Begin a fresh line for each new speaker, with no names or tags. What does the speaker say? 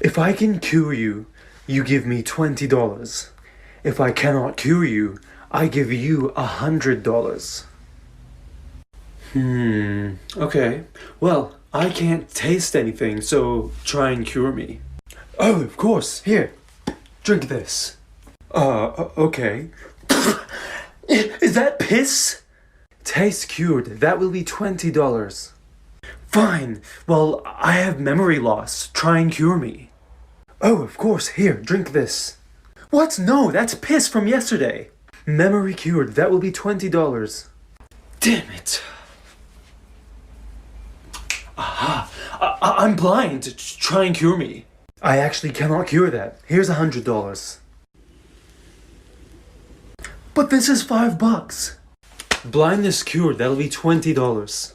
If I can cure you, you give me $20. If I cannot cure you, I give you $100. Okay. Well, I can't taste anything, so try and cure me. Oh, of course. Here, drink this. Okay. Is that piss? Taste cured. That will be $20. Fine. Well, I have memory loss. Try and cure me. Oh, of course. Here, drink this. What? No, that's piss from yesterday. Memory cured. That will be $20. Damn it. Aha. I'm blind. Try and cure me. I actually cannot cure that. Here's $100. But this is $5. Blindness cured. That'll be $20.